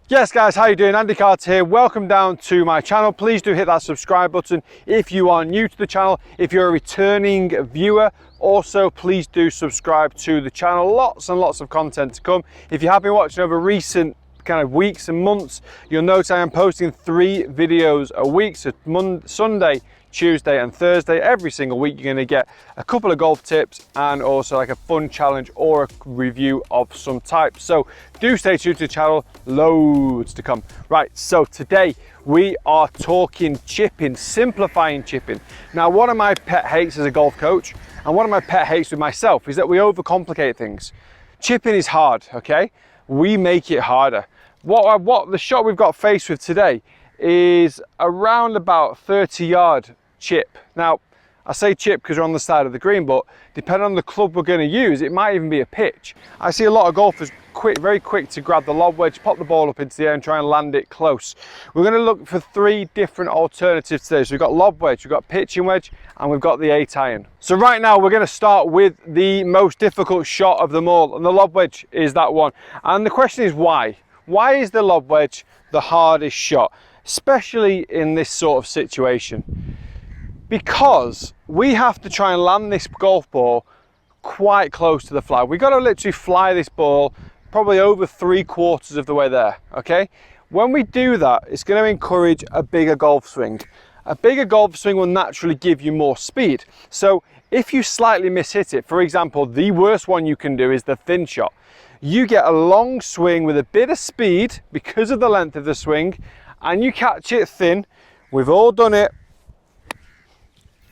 Yes guys, how you doing? Andy Carter here. Welcome down to my channel. Please do hit that subscribe button if you are new to the channel. If you're a returning viewer, also please do subscribe to the channel. Lots and lots of content to come. If you have been watching over recent kind of weeks and months, you'll notice I am posting 3 videos a week. So Sunday, Tuesday and Thursday, every single week you're going to get a couple of golf tips and also like a fun challenge or a review of some type. So do stay tuned to the channel, loads to come. Right, so today we are talking chipping, simplifying chipping. Now, one of my pet hates as a golf coach and one of my pet hates with myself is that we overcomplicate things. Chipping is hard, okay? We make it harder. What the shot we've got faced with today is around about 30-yard chip. Now, I say chip because we're on the side of the green, but depending on the club we're going to use, it might even be a pitch. I see a lot of golfers very quick to grab the lob wedge, pop the ball up into the air and try and land it close. We're going to look for 3 different alternatives today. So we've got lob wedge, we've got pitching wedge, and we've got the 8-iron. So right now we're going to start with the most difficult shot of them all, and the lob wedge is that one. And the question is why? Why is the lob wedge the hardest shot, especially in this sort of situation? Because we have to try and land this golf ball quite close to the flag. We've got to literally fly this ball probably over 3/4 of the way there, okay? When we do that, it's going to encourage a bigger golf swing. A bigger golf swing will naturally give you more speed. So if you slightly mishit it, for example, the worst one you can do is the thin shot. You get a long swing with a bit of speed because of the length of the swing, and you catch it thin. We've all done it.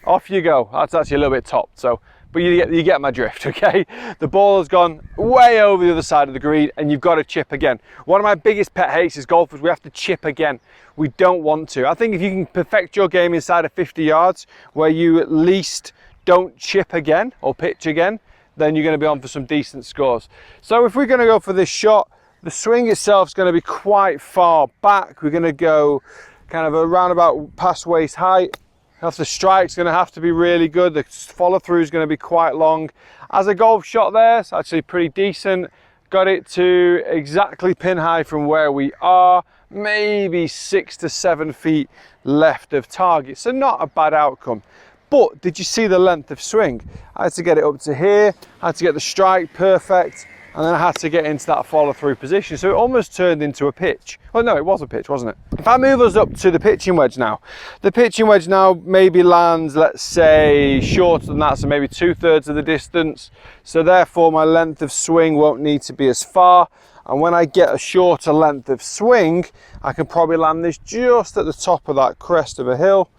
Off you go. That's actually a little bit topped, so, but you get my drift, okay? The ball has gone way over the other side of the green and you've got to chip again. One of my biggest pet hates is golfers, we have to chip again. We don't want to. I think if you can perfect your game inside of 50 yards where you at least don't chip again or pitch again, then you're going to be on for some decent scores. So if we're going to go for this shot, the swing itself is going to be quite far back. We're going to go kind of around about past waist height. The strike's going to have to be really good. The follow through is going to be quite long. As a golf shot there, it's actually pretty decent. Got it to exactly pin high from where we are, maybe 6 to 7 feet left of target. So not a bad outcome. But did you see the length of swing? I had to get it up to here, I had to get the strike perfect, and then I had to get into that follow through position. So it almost turned into a pitch. Well, no, it was a pitch, wasn't it? If I move us up to the pitching wedge now, the pitching wedge now maybe lands, let's say, shorter than that, so maybe 2/3 of the distance. So therefore my length of swing won't need to be as far. And when I get a shorter length of swing, I can probably land this just at the top of that crest of a hill,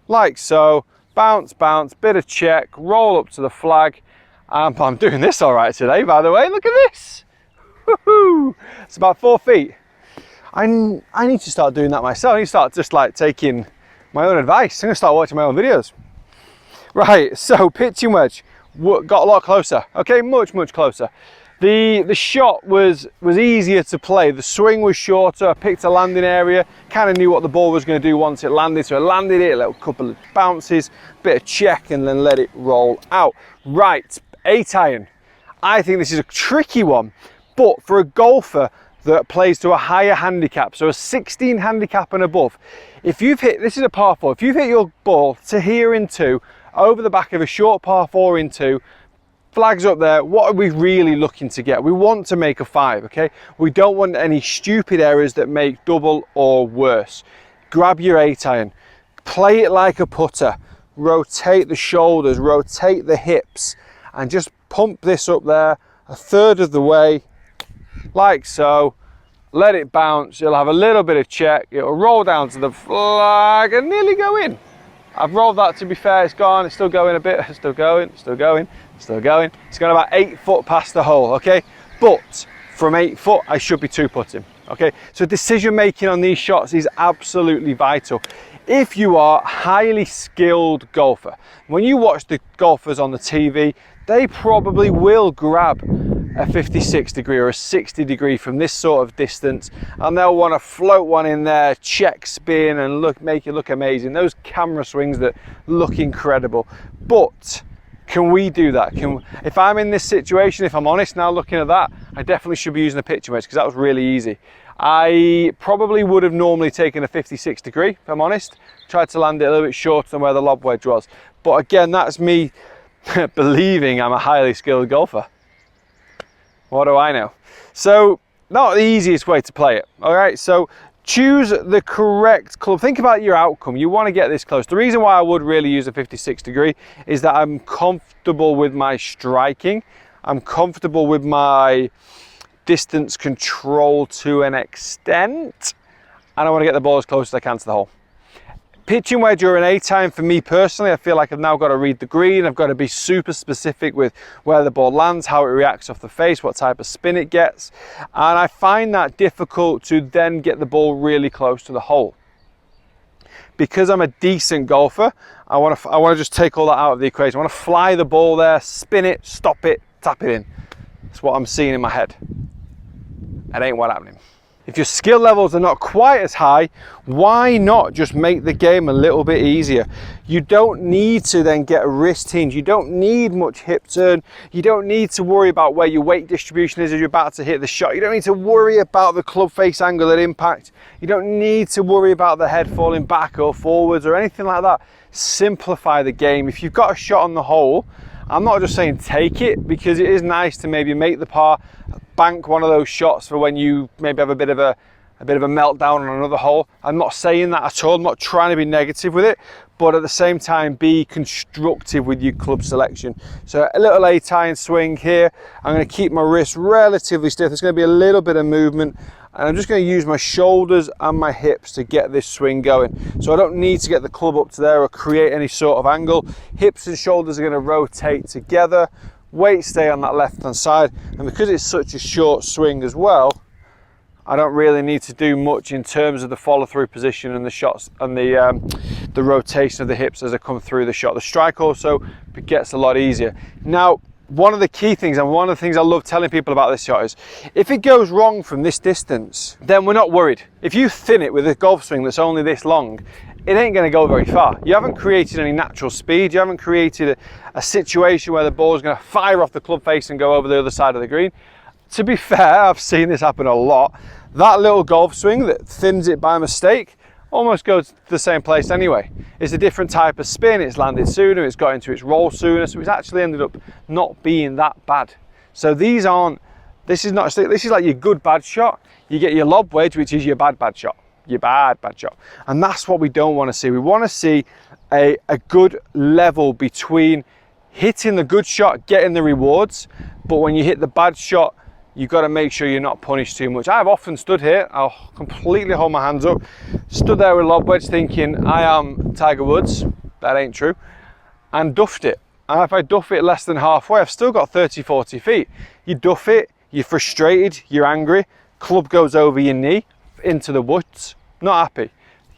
like so. Bounce, bounce, bit of check, roll up to the flag. I'm doing this all right today, by the way. Look at this. Woohoo! It's about 4 feet. I need to start doing that myself. I need to start just like taking my own advice. I'm going to start watching my own videos. Right, so pitching wedge got a lot closer. Okay, much closer. The shot was easier to play. The swing was shorter. I picked a landing area, kind of knew what the ball was going to do once it landed. So I landed it, a little couple of bounces, bit of check, and then let it roll out. Right, 8-iron. I think this is a tricky one, but for a golfer that plays to a higher handicap, so a 16 handicap and above, if you've hit, this is a par 4, if you've hit your ball to here in 2, over the back of a short par 4 in 2, flags up there, what are we really looking to get? We want to make a 5, okay? We don't want any stupid errors that make double or worse. Grab your 8-iron, play it like a putter, rotate the shoulders, rotate the hips, and just pump this up there 1/3 of the way, like so. Let it bounce, you'll have a little bit of check, it'll roll down to the flag and nearly go in. I've rolled that, to be fair, it's gone, it's still going a bit, it's still going, still going, still going. It's going about 8 foot past the hole, okay? But from 8 foot, I should be 2-putting, okay? So decision making on these shots is absolutely vital. If you are a highly skilled golfer, when you watch the golfers on the TV, they probably will grab a 56 degree or a 60 degree from this sort of distance, and they'll want to float one in there, check spin, and make it look amazing. Those camera swings that look incredible. But can we do that? If I'm in this situation, if I'm honest now looking at that, I definitely should be using a pitching wedge because that was really easy. I probably would have normally taken a 56 degree, if I'm honest. Tried to land it a little bit shorter than where the lob wedge was. But again, that's me believing I'm a highly skilled golfer. What do I know? So, not the easiest way to play it, all right? So, choose the correct club. Think about your outcome. You want to get this close. The reason why I would really use a 56 degree is that I'm comfortable with my striking. I'm comfortable with my distance control to an extent, and I want to get the ball as close as I can to the hole. Pitching wedge or an A-time, for me personally, I feel like I've now got to read the green. I've got to be super specific with where the ball lands, how it reacts off the face, what type of spin it gets. And I find that difficult to then get the ball really close to the hole. Because I'm a decent golfer, I want to just take all that out of the equation. I want to fly the ball there, spin it, stop it, tap it in. That's what I'm seeing in my head. That ain't what's happening. If your skill levels are not quite as high, why not just make the game a little bit easier? You don't need to then get a wrist hinge. You don't need much hip turn. You don't need to worry about where your weight distribution is as you're about to hit the shot. You don't need to worry about the club face angle at impact. You don't need to worry about the head falling back or forwards or anything like that. Simplify the game. If you've got a shot on the hole, I'm not just saying take it, because it is nice to maybe make the par, bank one of those shots for when you maybe have a bit of a meltdown on another hole. I'm not saying that at all. I'm not trying to be negative with it, but at the same time, be constructive with your club selection. So a little A-tie swing here. I'm going to keep my wrist relatively stiff. There's going to be a little bit of movement, and I'm just going to use my shoulders and my hips to get this swing going. So I don't need to get the club up to there or create any sort of angle. Hips and shoulders are going to rotate together. Weight stay on that left hand side, and because it's such a short swing as well, I don't really need to do much in terms of the follow through position and the shots and the rotation of the hips as I come through the shot. The strike also gets a lot easier. Now, one of the key things, and one of the things I love telling people about this shot is, if it goes wrong from this distance, then we're not worried. If you thin it with a golf swing that's only this long, it ain't going to go very far. You haven't created any natural speed. You haven't created a situation where the ball is going to fire off the club face and go over the other side of the green. To be fair, I've seen this happen a lot. That little golf swing that thins it by mistake almost goes to the same place anyway. It's a different type of spin. It's landed sooner. It's got into its roll sooner. So it's actually ended up not being that bad. So this is like your good bad shot. You get your lob wedge, which is your bad shot. Your bad shot. And that's what we don't want to see. We want to see a good level between hitting the good shot, getting the rewards, but when you hit the bad shot, you've got to make sure you're not punished too much. I've often stood here, I'll completely hold my hands up, stood there with a lob wedge thinking I am Tiger Woods, that ain't true, and duffed it. And if I duff it less than halfway, I've still got 30, 40 feet. You duff it, you're frustrated, you're angry, club goes over your knee, into the woods, not happy.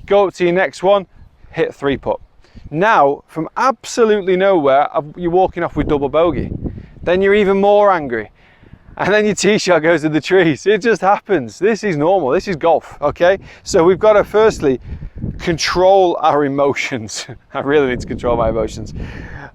Go up to your next one, hit 3-putt. Now, from absolutely nowhere, you're walking off with double bogey. Then you're even more angry. And then your tee shot goes in the trees. It just happens. This is normal. This is golf, okay? So we've got to firstly control our emotions. I really need to control my emotions.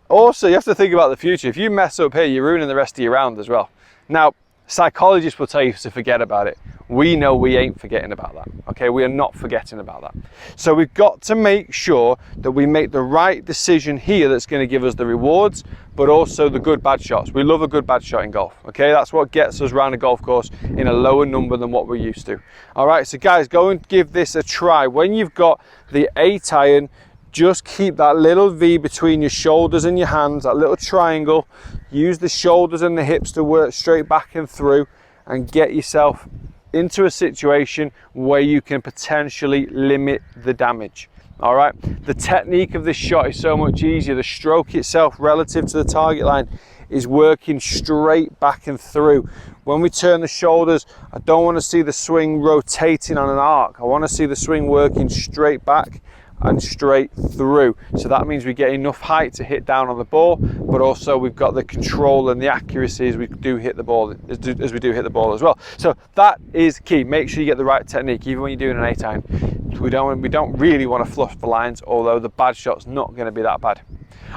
Also, you have to think about the future. If you mess up here, you're ruining the rest of your round as well. Now, psychologists will tell you to forget about it. We know we ain't forgetting about that, okay? We are not forgetting about that. So we've got to make sure that we make the right decision here that's going to give us the rewards, but also the good bad shots. We love a good bad shot in golf, okay? That's what gets us around a golf course in a lower number than what we're used to. All right, so guys, go and give this a try. When you've got the 8-iron, just keep that little V between your shoulders and your hands, that little triangle. Use the shoulders and the hips to work straight back and through, and get yourself into a situation where you can potentially limit the damage. All right, the technique of this shot is so much easier. The stroke itself relative to the target line is working straight back and through. When we turn the shoulders, I don't want to see the swing rotating on an arc. I want to see the swing working straight back and straight through. So that means we get enough height to hit down on the ball, but also we've got the control and the accuracy as we do hit the ball, as well. So that is key. Make sure you get the right technique, even when you're doing an 8-iron. We don't really want to fluff the lines, although the bad shot's not going to be that bad.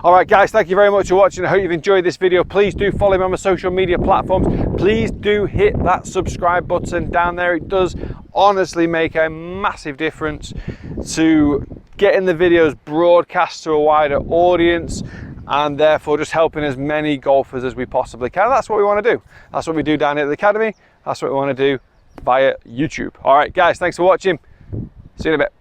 All right, guys, thank you very much for watching. I hope you've enjoyed this video. Please do follow me on my social media platforms. Please do hit that subscribe button down there. It does honestly make a massive difference to getting the videos broadcast to a wider audience, and therefore just helping as many golfers as we possibly can. That's what we want to do. That's what we do down here at the Academy. That's what we want to do via YouTube. All right, guys, thanks for watching. See you in a bit.